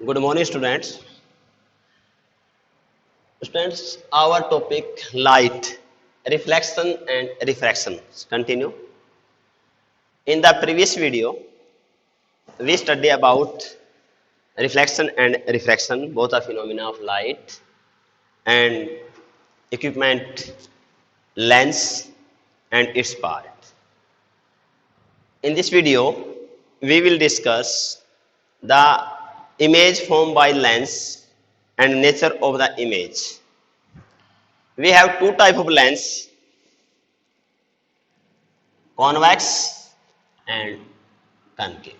Good morning, students. Students, our topic light, reflection and refraction. Continue. In the previous video, we studied about reflection and refraction, both are phenomena of light and equipment, lens and its part. In this video, we will discuss the image formed by lens and nature of the image. We have two type of lens, convex and concave.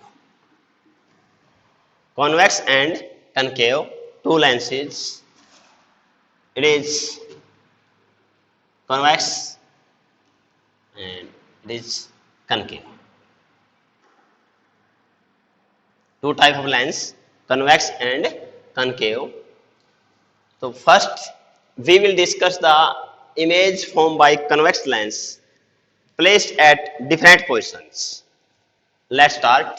Convex and concave, two lenses. It is convex and it is concave. Two type of lens, convex and concave. So first we will discuss the image formed by convex lens placed at different positions. Let's start.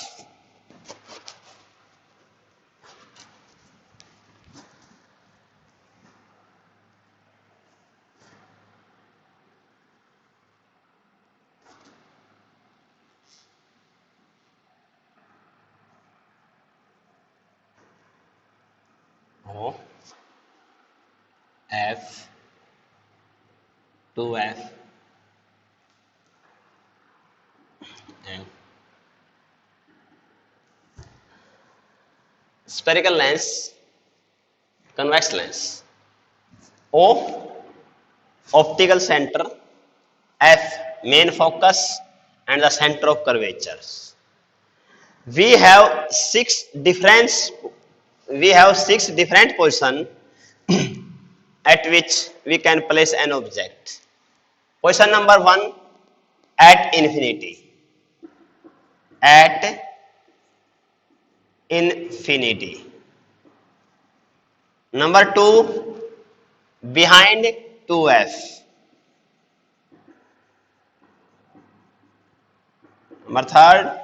O, F, 2F, and spherical lens, convex lens. O, optical center, F, main focus and the center of curvatures. We have six different positions at which we can place an object. Position number 1, at infinity. At infinity. Number 2, behind 2F. Number 3rd,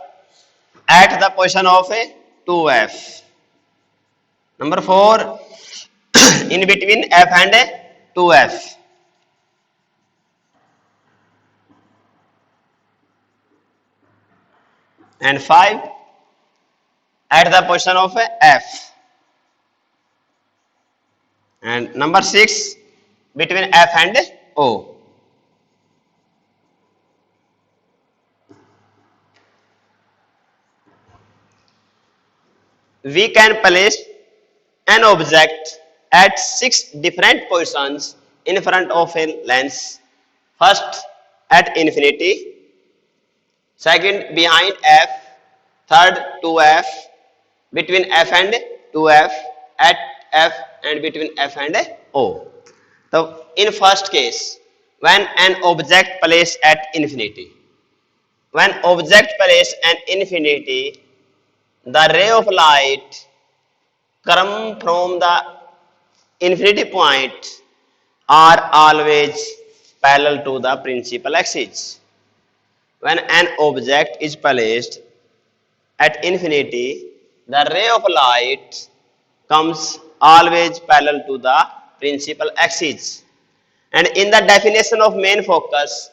at the position of 2F. Number 4, in between F and 2F. And 5, at the position of F. And number 6, between F and O. We can place an object at 6 different positions in front of a lens. First, at infinity. Second, behind F. Third, 2F. Between F and 2F. At F and between F and O. So, in first case, when an object placed at infinity. When object placed at infinity, the ray of light come from the infinity point are always parallel to the principal axis. When an object is placed at infinity, the ray of light comes always parallel to the principal axis. And in the definition of main focus,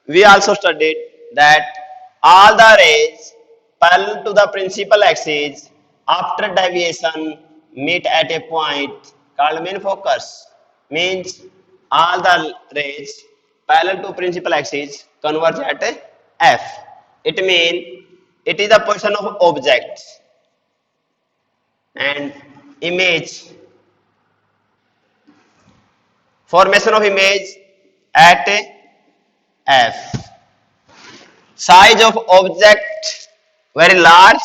we also studied that all the rays parallel to the principal axis after deviation meet at a point called main focus. Means all the rays parallel to principal axis converge at F. It means it is the position of object and image. Formation of image at F. Size of object very large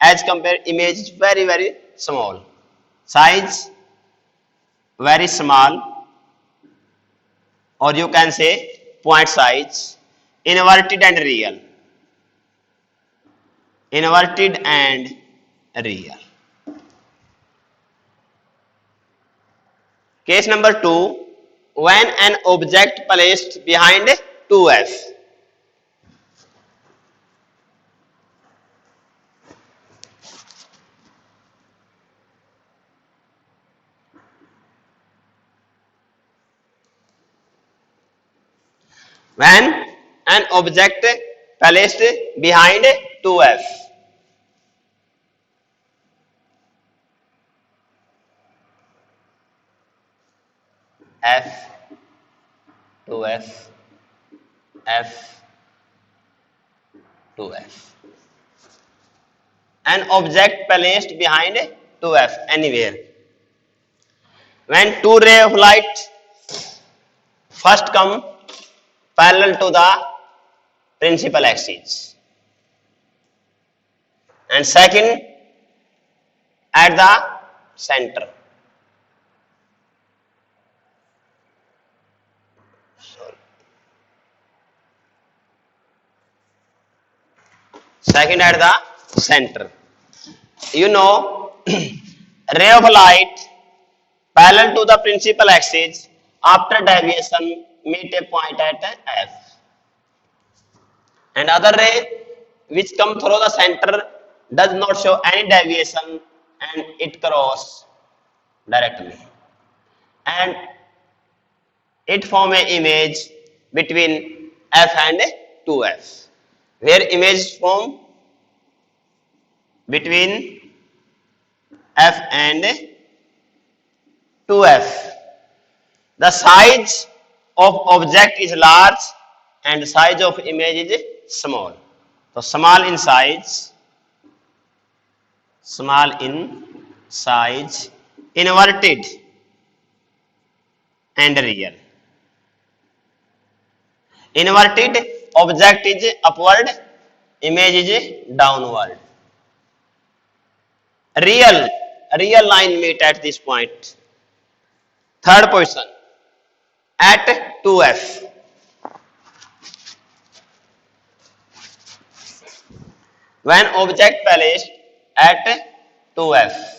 as compared image is very small. Size very small, or you can say point size, inverted and real. Inverted and real. Case number 2, when an object placed behind 2F. When an object placed behind 2f. F, 2f, F, 2f. An object placed behind 2f anywhere. When two rays of light first come parallel to the principal axis and second at the center. Second at the center. You know, ray of light parallel to the principal axis after deviation meet a point at F. And other ray which come through the center does not show any deviation and it cross directly. And it form an image between F and 2F. Where image form between F and 2F. The size of object is large and the size of image is small. So small in size, inverted and real. Inverted object is upward, image is downward. Real line meet at this point. Third position at 2F. When object placed at 2F.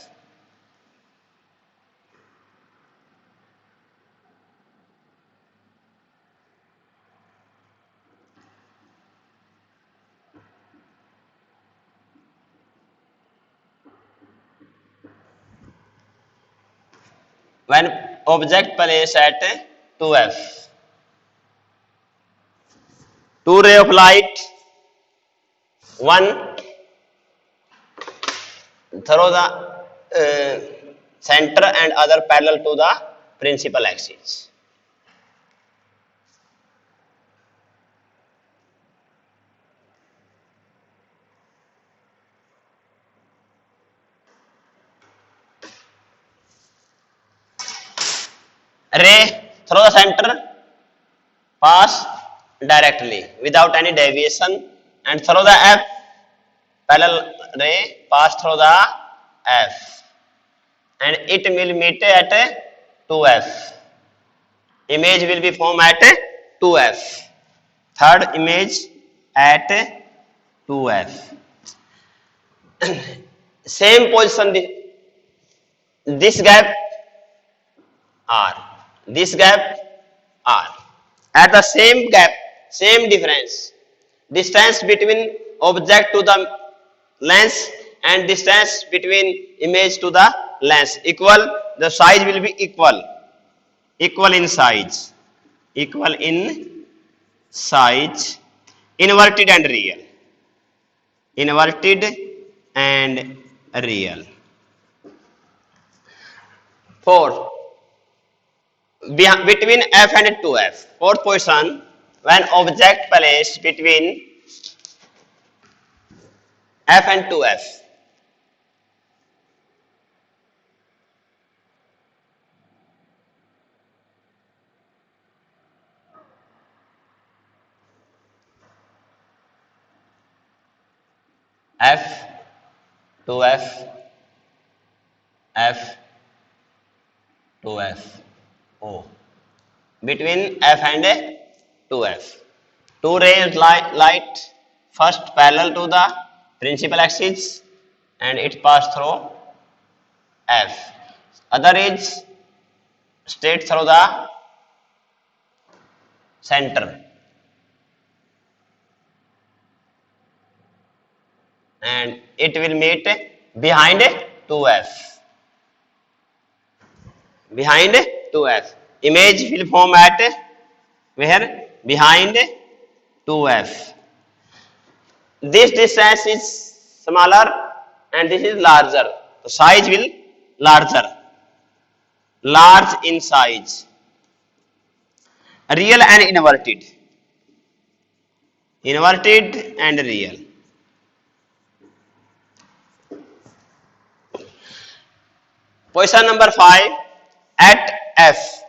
When object placed at 2F. Two ray of light, one through the center and other parallel to the principal axis. Ray through the center pass directly without any deviation and through the F parallel ray pass through the F and it will meet at 2F. Image will be formed at 2F. Third image at 2F. Same position, this gap R. This gap R. At the same gap, same difference. Distance between object to the lens and distance between image to the lens equal. The size will be equal. Equal in size. Equal in size. Inverted and real. Inverted and real. 4. Between F and 2F. Fourth position, when object placed between F and 2F. F, 2F, F, 2F. O. Between F and 2F. Two rays light first parallel to the principal axis and it pass through F. Other is straight through the center. And it will meet behind 2F. Behind 2F. Image will form at where? behind 2f. This distance is smaller and this is larger. So size will large in size. Real and inverted. Inverted and real. Position number 5 at F.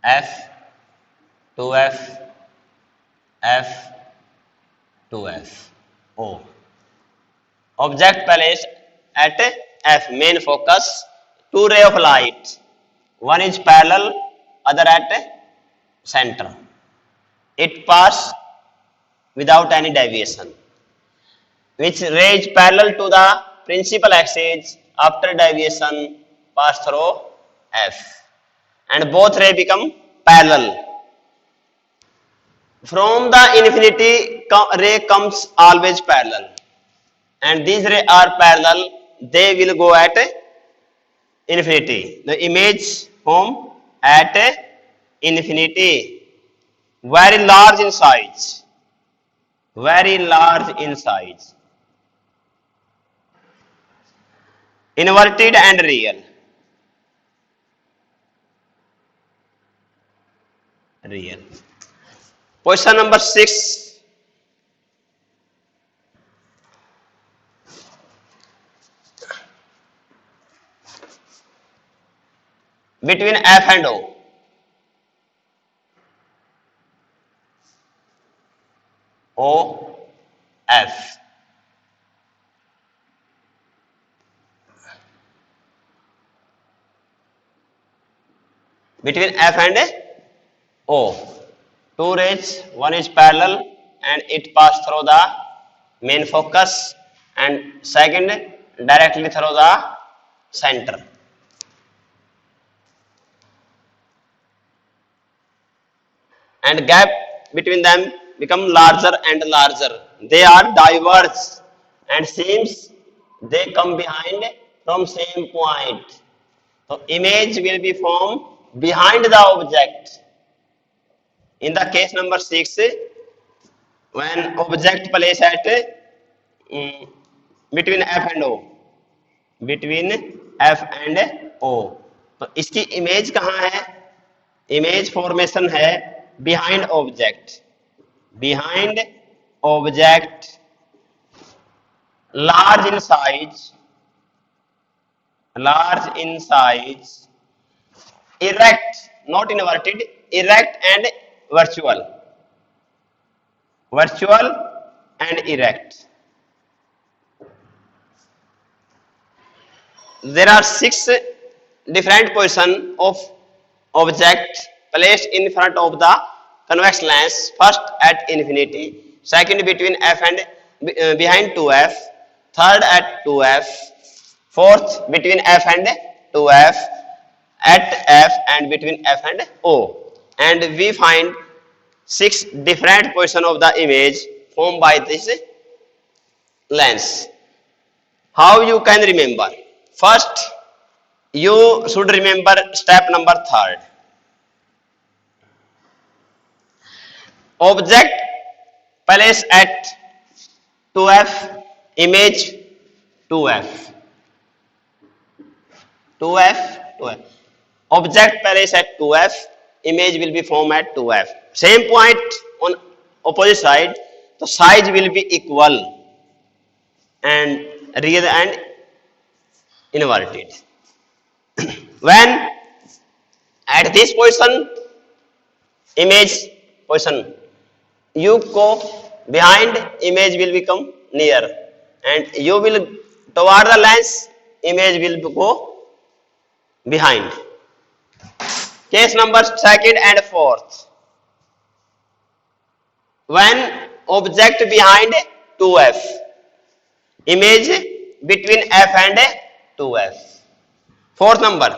F, 2F, F, 2F, O. Object placed at F, main focus, two ray of light. One is parallel, other at center. It pass without any deviation. Which ray is parallel to the principal axis after deviation pass through F. And both ray become parallel. From the infinity, ray comes always parallel. And these rays are parallel, they will go at infinity. The image form at infinity, very large in size. Very large in size. Inverted and real. Real. Question number 6. Between F and O. O, F. Between F and O. Two rays, one is parallel and it pass through the main focus and second directly through the center. And gap between them become larger and larger. They are diverged and seems they come behind from same point. So image will be formed behind the object. In the case number 6, when object placed at between F and O, between F and O, तो इसकी image कहाँ है? Image formation है behind object. Behind object, large in size, erect, not inverted, erect and virtual and erect. There are 6 different positions of object placed in front of the convex lens. First at infinity, second between F and behind 2F, third at 2F, fourth between F and 2F, at F and between F and O. And we find 6 different positions of the image formed by this lens. How you can remember? First, you should remember step number 3. Object placed at 2F, image 2F. Object placed at 2F, image will be formed at 2F. Same point on opposite side, the size will be equal and real and inverted. When at this position, image position, you go behind, image will become near, and you will toward the lens, image will go behind. Case number 2nd and 4th. When object behind 2F, image between F and 2F. 4th number,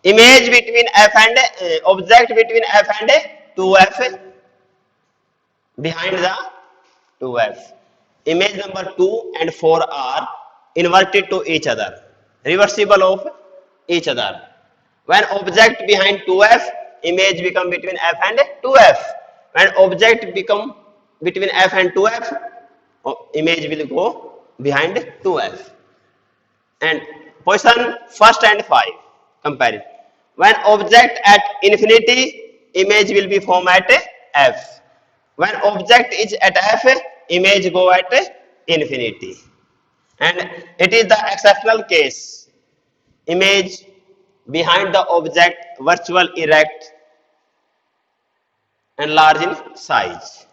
image between F and object between F and 2F behind the 2f. Image number 2 and 4 are inverted to each other, reversible of each other. When object behind 2f, image become between f and 2f. When object become between f and 2f, image will go behind 2f. And position first and 5 comparison. When object at infinity, image will be formed at f. When object is at f, image go at infinity. And it is the exceptional case. Image behind the object virtual erect and large in size.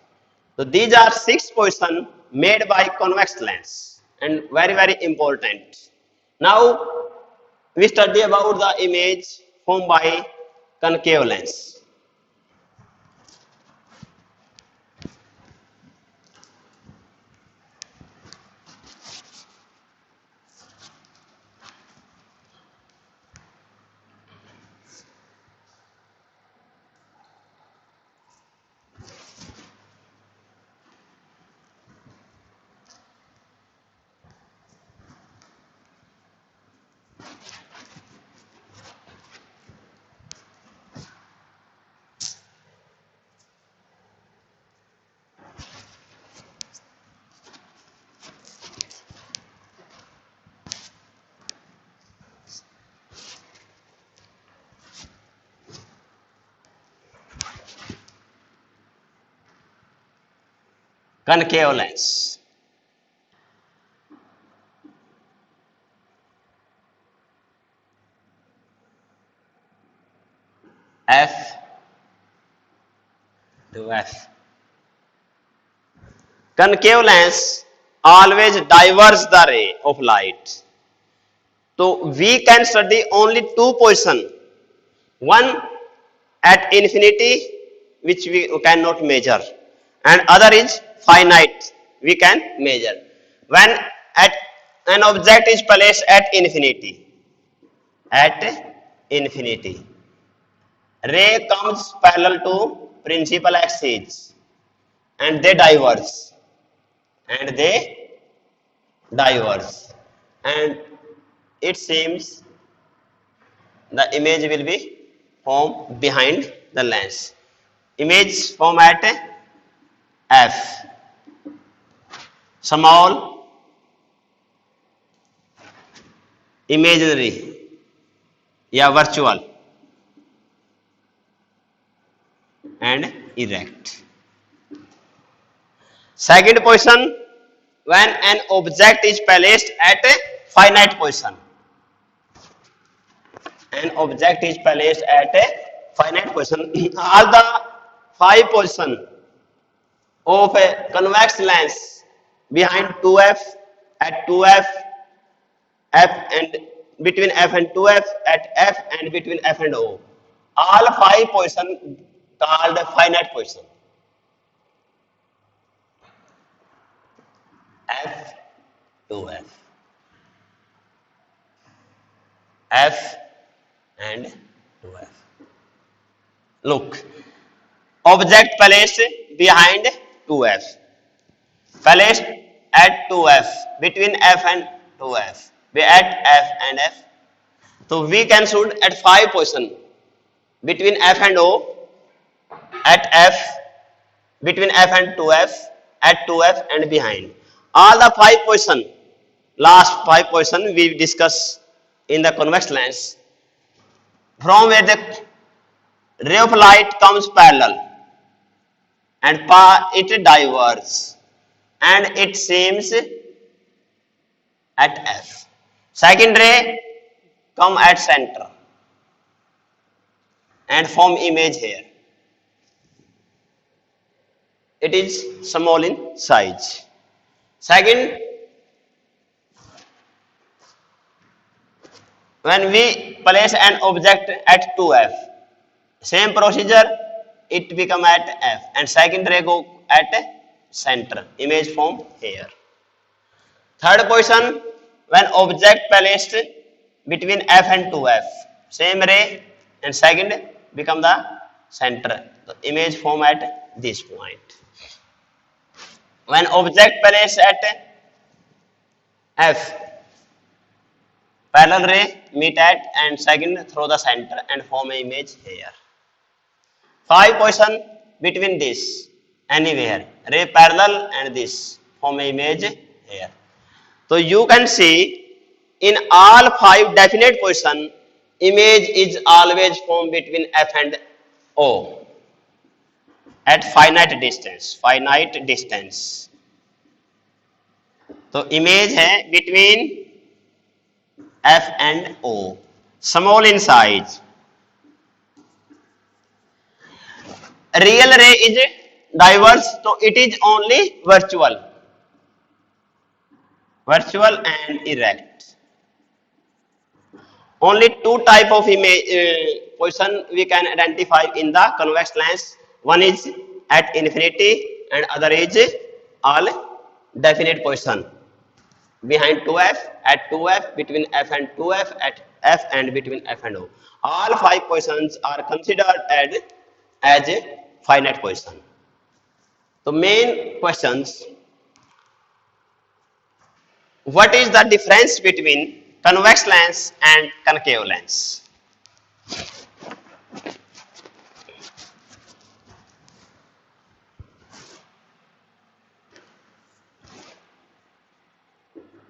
So these are 6 positions made by convex lens and very important. Now we study about the image formed by concave lens. Concave lens. F to F. Concave lens always diverges the ray of light. So we can study only 2 positions. One at infinity, which we cannot measure, and other is finite, we can measure. When at an object is placed at infinity, ray comes parallel to principal axis and they diverge and it seems the image will be formed behind the lens. Image form at f, small, imaginary या virtual and erect. Second position, when an object is placed at a finite position. An object is placed at a finite position. All the 5 positions of a convex lens behind 2f, at 2f, f and between f and 2f, at f and between f and o. All 5 positions called finite position. F to F. F and to F. Look, object placed behind 2F. Placed at 2F, between F and 2F. We at F and F. So we can shoot at 5 position. Between F and O, at F, between F and 2F, at 2F and behind. All the 5 position, last 5 position we discuss in the convex lens, from where the ray of light comes parallel and it diverges and it seems at F. Second ray come at center and form image here. It is small in size. Second, when we place an object at 2F, same procedure, it become at F and second ray go at center, image form here. Third position, when object placed between F and 2F, same ray and second become the center, the image form at this point. When object placed at F, parallel ray meet at and second through the center and form an image here. 5 position between this anywhere, ray parallel and this form an image here. So you can see in all 5 definite position, image is always formed between F and O at finite distance. तो image है between F and O, small in size. Real ray is diverse, so it is only virtual and erect. Only 2 type of image position we can identify in the convex lens. One is at infinity and other is all definite position behind 2F, at 2F, between F and 2F, at F and between F and O. All 5 positions are considered as a finite position. The main questions: what is the difference between convex lens and concave lens?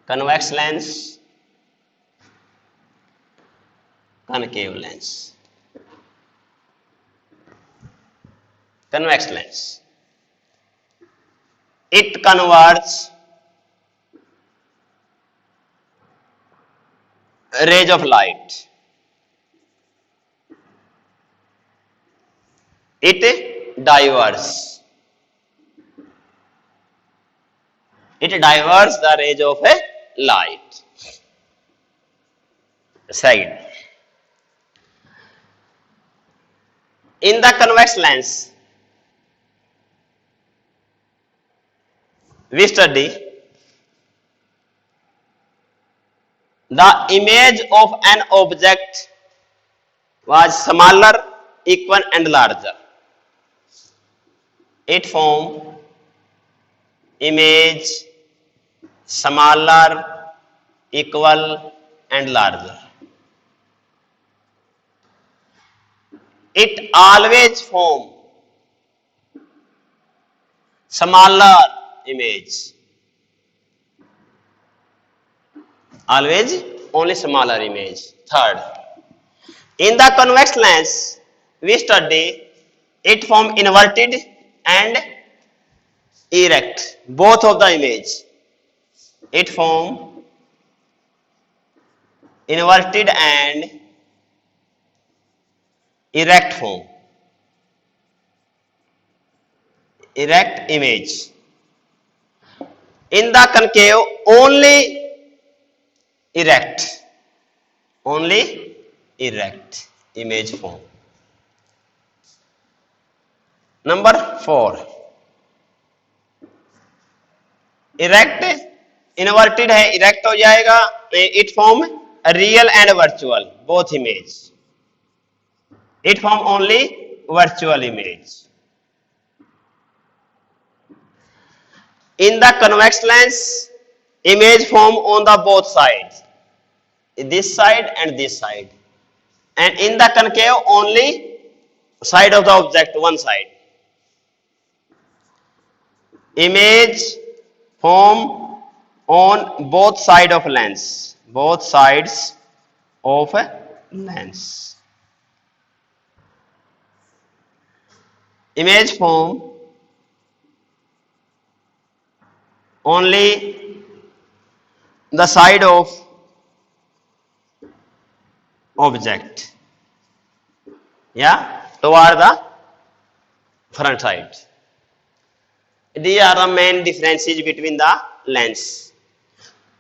Convex lens, concave lens. Convex lens, it converts rays of light. It diverts the rays of a light. Second, in the convex lens, we study the image of an object was smaller, equal and larger. It form image smaller, equal and larger. It always form smaller image. Always only smaller image. Third, in the convex lens, we study it form inverted and erect, both of the image. It form inverted and erect form, erect image. In the concave, only erect image form. Number 4, erect inverted है, erect हो जाएगा. It form real and virtual both image. It form only virtual image. In the convex lens, image form on the both sides, this side and this side, and in the concave only side of the object, one side. Image form on both sides of lens, both sides of lens. Image form only the side of object, toward the front side. These are the main differences between the lens.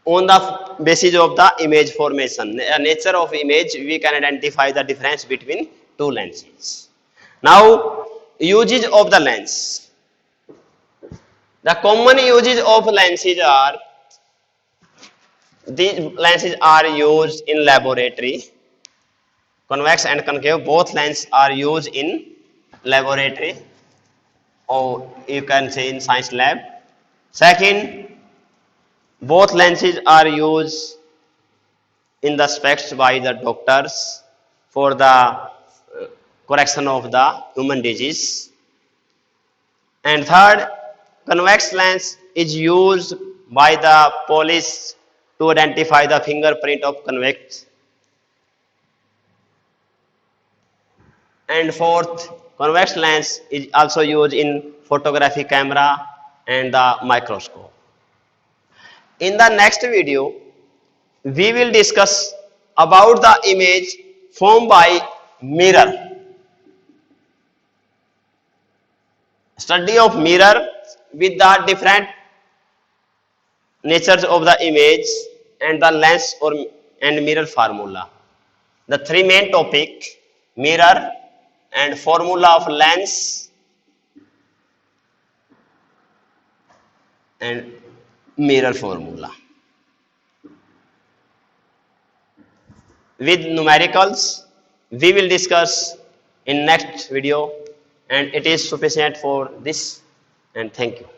On the basis of the image formation, the nature of image, we can identify the difference between two lenses. Now, uses of the lens. The common uses of lenses are, these lenses are used in laboratory. Convex and concave, both lenses are used in laboratory, or you can say in science lab. Second, both lenses are used in the specs by the doctors for the correction of the human disease. And third, convex lens is used by the police to identify the fingerprint of convict. And fourth, convex lens is also used in photography camera and the microscope. In the next video, we will discuss about the image formed by mirror. Study of mirror with the different natures of the image and the lens or and mirror formula. The three main topic: mirror and formula of lens and mirror formula. With numericals, we will discuss in next video, and it is sufficient for this, and thank you.